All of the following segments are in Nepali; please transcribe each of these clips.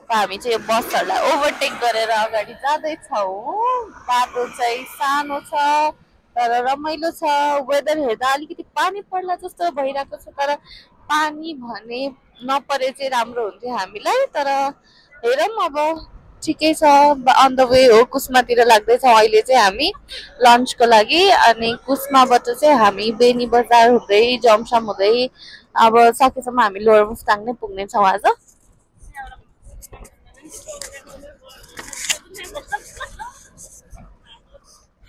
हामी चाहिँ यो बसहरूलाई ओभरटेक गरेर अगाडि जाँदैछौँ। बाटो चाहिँ सानो छ तर रमाइलो छ। वेदर हेर्दा अलिकति पानी पर्ला जस्तो भइरहेको छ तर पानी भने नपरे चाहिँ राम्रो हुन्थ्यो हामीलाई। तर हेरौँ अब ठिकै छ। अन द वे हो, कुस्मातिर लाग्दैछौँ अहिले चाहिँ हामी लन्चको लागि। अनि कुस्माबाट चाहिँ हामी बेनी बजार हुँदै जमसम हुँदै अब सकेसम्म हामी लोवर मुस्ताङ नै पुग्नेछौँ आज।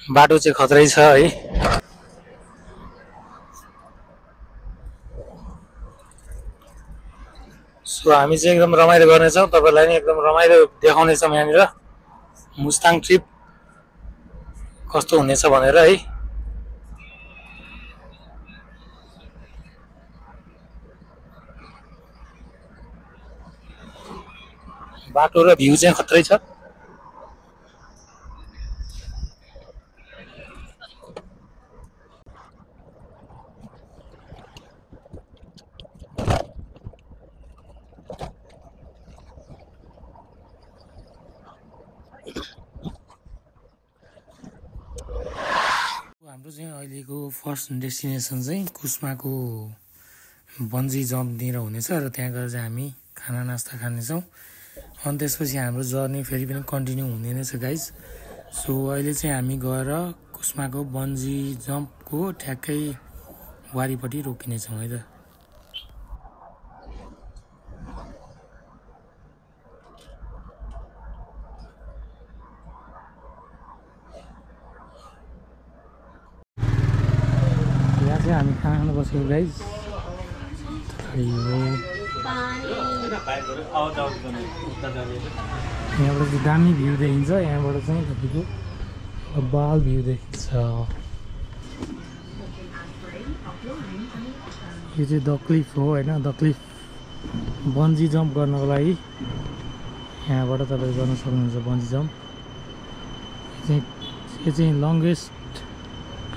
बाटो चाहिँ खतरै छ है। सो हामी चाहिँ एकदम रमाइलो गर्नेछौँ, तपाईलाई नि एकदम रमाइलो देखाउनेछौँ यहाँनिर मुस्ताङ ट्रिप कस्तो हुनेछ भनेर है। बाटो र भ्यू चाहिँ खतरै छ। हाम्रो चाहिँ अहिलेको फर्स्ट डेस्टिनेसन चाहिँ कुस्माको बन्जी जम्पतिर हुनेछ र त्यहाँ गएर चाहिँ हामी खाना नास्ता खानेछौँ। अनि त्यसपछि हाम्रो जर्नी फेरि पनि कन्टिन्यू हुने नै छ गाइज। सो अहिले चाहिँ हामी गएर कुस्माको बन्जी जम्पको ठ्याक्कै वारिपट्टि रोकिनेछौँ है त। यहाँ चाहिँ हामी खाना खानु बसेको गाइज। यहाँबाट चाहिँ दामी भ्यू देखिन्छ। यहाँबाट चाहिँ तपाईँको बाल भ्यू देखिन्छ। यो चाहिँ द क्लिफ हो होइन। द क्लिफ बन्जी जम्प गर्नको लागि यहाँबाट तपाईँ गर्न सक्नुहुन्छ बन्जी जम्प। यो चाहिँ लङ्गेस्ट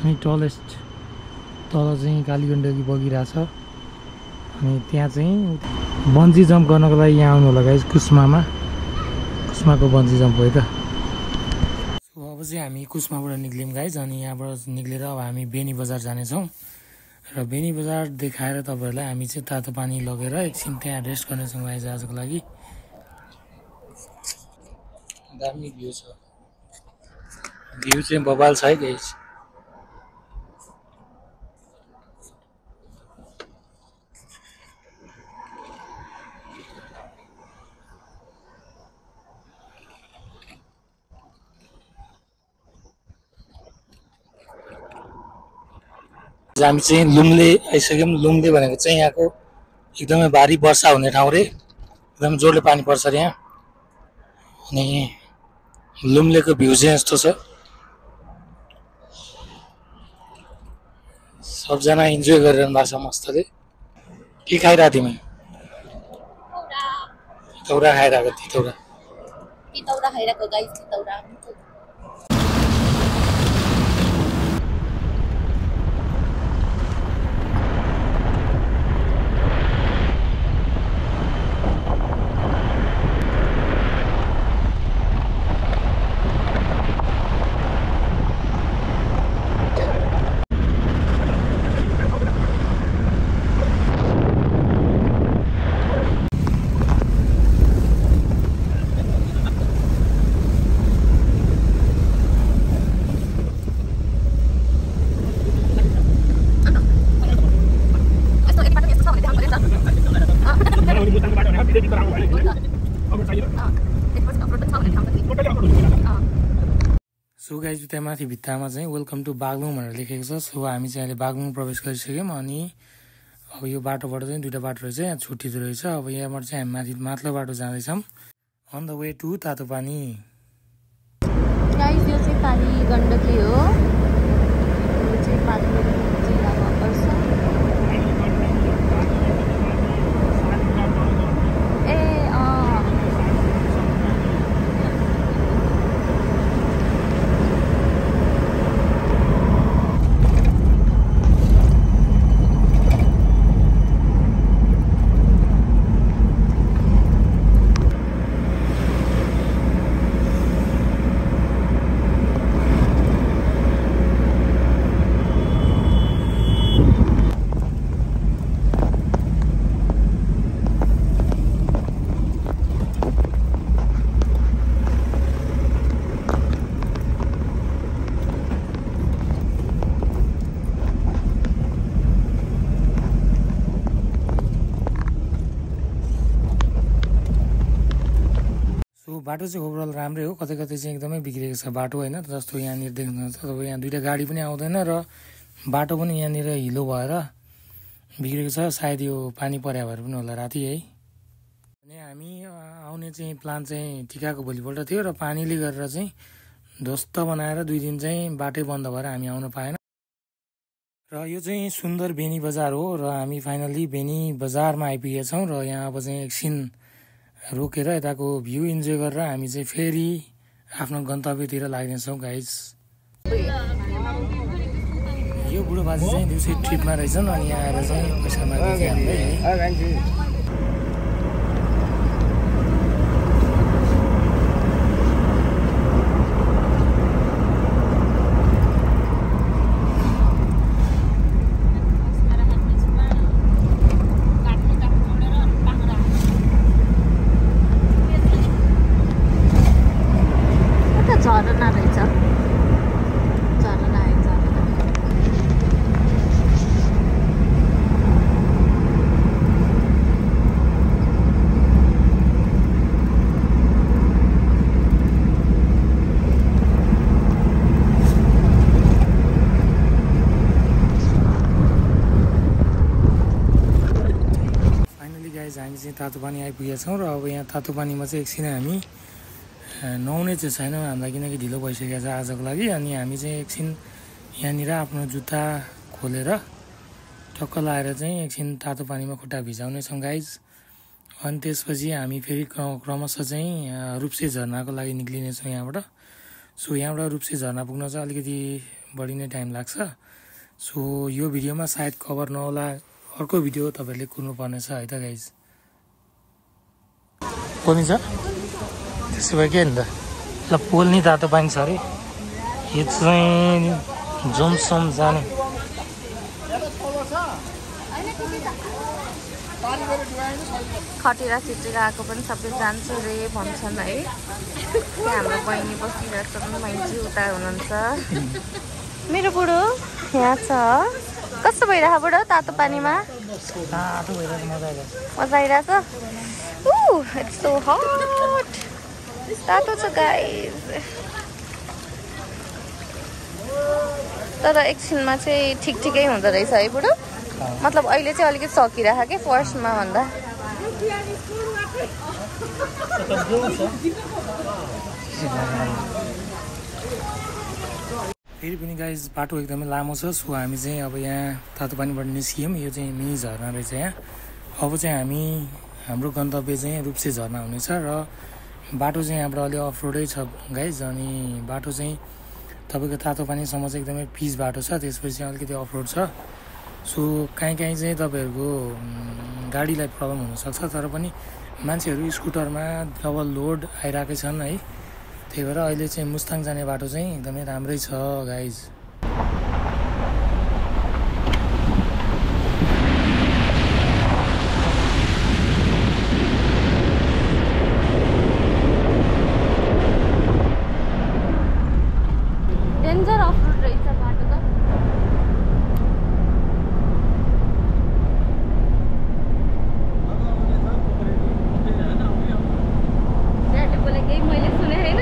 अनि टलेस्ट। तल चाहिँ कालीगण्डकी बगिरहेछ। अनि त्यहाँ चाहिँ बन्जी जम्प गर्नको लागि यहाँ आउनु होला गाइस कुस्मामा। कुस्माको बन्जी जम्प हो त। सो अब चाहिँ हामी कुस्माबाट निक्ल्यौँ गाइस। अनि यहाँबाट निक्लेर अब हामी बेनी बजार जानेछौँ र बेनी बजार देखाएर तपाईँहरूलाई हामी चाहिँ तातो पानी लगेर एकछिन त्यहाँ रेस्ट गर्नेछौँ गाइस आजको लागि। दामी भ्यू छ। भ्यू चाहिँ बबाल छ है गाइस। हामी चाहिँ लुम्ले आइसक्यौँ। लुम्ले भनेको चाहिँ यहाँको एकदमै भारी वर्षा हुने ठाउँ रे। एकदम जोडले पानी पर्छ अरे यहाँ। अनि लुम्लेको भ्यू चाहिँ यस्तो छ। सबजना इन्जोय गरिरहनु भएको छ मस्तले। के खाइरहेको तिमी? तितौरा खाइरहेको। तितौरा खाइरहेको गाइस। तितौरा सो गाइज त्यहाँ माथि भित्तामा चाहिँ वेलकम टु बागलुङ भनेर लेखेको छ। सो हामी चाहिँ अहिले बागलुङ प्रवेश गरिसक्यौँ। अनि अब यो बाटोबाट चाहिँ दुईवटा बाटो रहेछ, यहाँ छुट्टिँदो रहेछ। अब यहाँबाट चाहिँ हामी माथि माथिल्लो बाटो जाँदैछौँ अन द वे टु तातो पानी। गाइस यो चाहिँ कालीगण्डकी हो। यो चाहिँ माथिल्लो जिल्लामा पर्छ। बाटो चाहिँ ओभरअल राम्रै हो, कतै कतै चाहिँ एकदमै बिग्रेको छ बाटो होइन। जस्तो यहाँनिर देख्नुहुन्छ तपाईँ, यहाँ दुईवटा गाडी पनि आउँदैन र बाटो पनि यहाँनिर हिलो भएर बिग्रेको छ। सायद यो पानी पर्या भएर पनि होला राति है। अनि हामी आउने चाहिँ प्लान चाहिँ टिकाको भोलिपल्ट थियो र पानीले गरेर चाहिँ ध्वस्त बनाएर 2 दिन चाहिँ बाटै बन्द भएर हामी आउन पाएन। र यो चाहिँ सुन्दर बेनी बजार हो र हामी फाइनल्ली बेनी बजारमा आइपुगेका छौँ र यहाँ अब चाहिँ एकछिन रोकेर यताको भ्यू इन्जोय गरेर हामी चाहिँ फेरि आफ्नो गन्तव्यतिर लाग्नेछौँ गाइज। यो बुढो बाजे चाहिँ दिउँसै ट्रिपमा रहेछन् अनि यहाँ आएर चाहिँ पैसा माग्दै थियो हामीलाई। झरना रहेछ, झरना आएछ। फाइनली गाइज हामी चाहिँ तातो पानी आइपुगेका छौँ र अब यहाँ तातो पानीमा चाहिँ एकछिन हामी नुहाउने चाहिँ छैन हामीलाई, किनकि ढिलो भइसकेको छ आजको लागि। अनि हामी चाहिँ एकछिन यहाँनिर आफ्नो जुत्ता खोलेर टक्क लाएर चाहिँ एकछिन तातो पानीमा खुट्टा भिजाउने छौँ गाइज। अनि त्यसपछि हामी फेरि क्रमशः चाहिँ रूपसे झरनाको लागि निक्लिनेछौँ यहाँबाट। सो यहाँबाट रूपसे झरना पुग्न चाहिँ अलिकति बढी नै टाइम लाग्छ। सो यो भिडियोमा सायद कभर नहोला, अर्को भिडियो तपाईँहरूले कुर्नुपर्नेछ है त गाइज। पोल्नी छ त्यसो भए के नि त ल, पोल्ने तातो पानी छ अरे। यो चाहिँ जोमसोम जाने खटेर छिटेर आएको पनि सबै जान्छ रे भन्छन् है। त्यहाँ हाम्रो बहिनी बसिरहेको छ, मान्छे उता हुनुहुन्छ। मेरो बुढो यहाँ छ। कस्तो भइरहेको बुढो तातो पानीमा? तातो भइरहेको मजा आइरहेको। It's so hot. तातो छ गाइस, तर एकछिनमा चाहिँ ठिकै हुँदो रहेछ है बुढो। मतलब अहिले चाहिँ अलिकति सकिरहेको के फर्स्टमा भन्दा। फेरि पनि गाइज बाटो एकदमै लामो छ। सो हामी चाहिँ अब यहाँ तातो पानीबाट निस्कियौँ। यो चाहिँ मिनी झरना रहेछ यहाँ। अब चाहिँ हामी हाम्रो गन्तव्य चाहिँ रूपसे झरना हुनेछ र बाटो चाहिँ यहाँबाट अलि अफ रोडै छ गाइज। अनि बाटो चाहिँ तपाईँको तातो पानीसम्म चाहिँ एकदमै पिच बाटो छ, त्यसपछि चाहिँ अलिकति अफ रोड छ। सो काहीँ चाहिँ तपाईँहरूको गाडीलाई प्रब्लम हुनसक्छ, तर पनि मान्छेहरू स्कुटरमा डबल लोड आइरहेकै छन् है। त्यही भएर अहिले चाहिँ मुस्ताङ जाने बाटो चाहिँ एकदमै राम्रै छ गाइज। डेन्जर अफ रोड रहेछ बाटो त। ड्याडीले बोलेको केही मैले सुने होइन।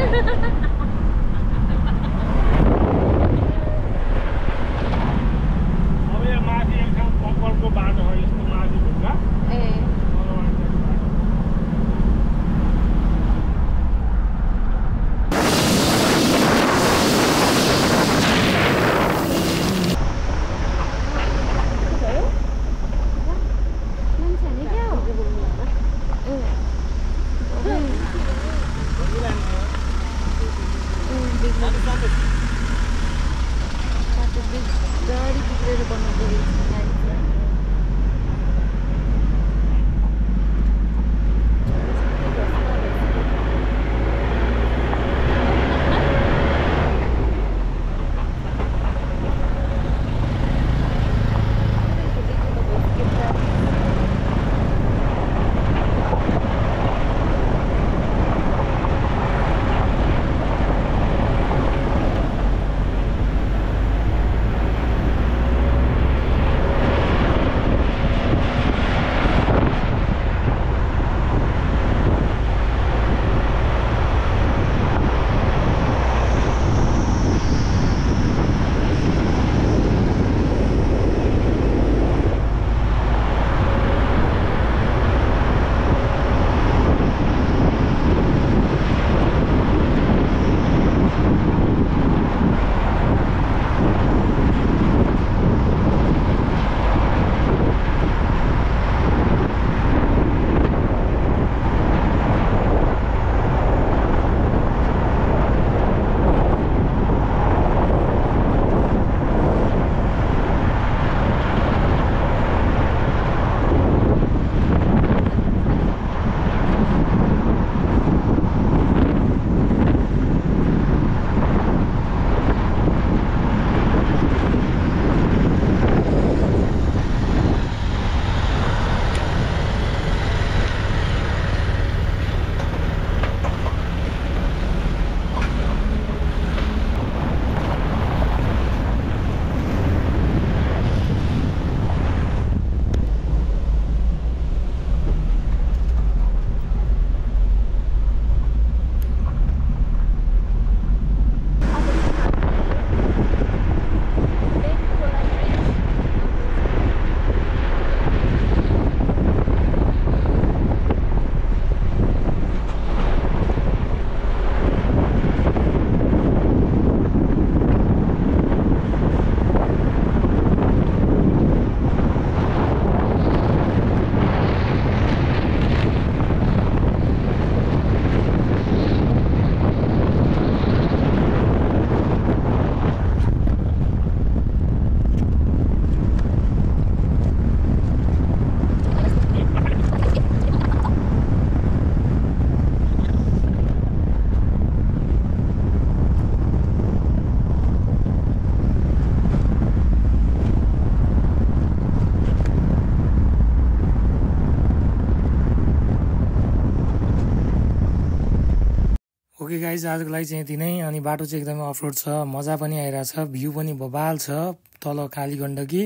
ओके गाइज, आजको लागि चाहिँ यति नै। अनि बाटो चाहिँ एकदमै अफरोड छ, मजा पनि आइरहेछ, भ्यू पनि बबाल छ। तल काली गण्डकी,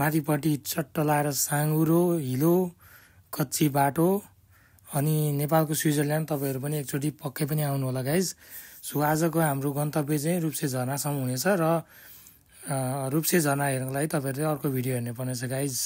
माथिपट्टि चट्ट लाएर साँगुरो हिलो कच्ची बाटो। अनि नेपालको स्विजरल्यान्ड तपाईँहरू पनि एकचोटि पक्कै पनि आउनु होला गाइज। सो आजको हाम्रो गन्तव्य चाहिँ रूप्से झरनासम्म हुनेछ र रूप्से झरना हेर्नको लागि तपाईँहरूले अर्को भिडियो हेर्नुपर्नेछ गाइज।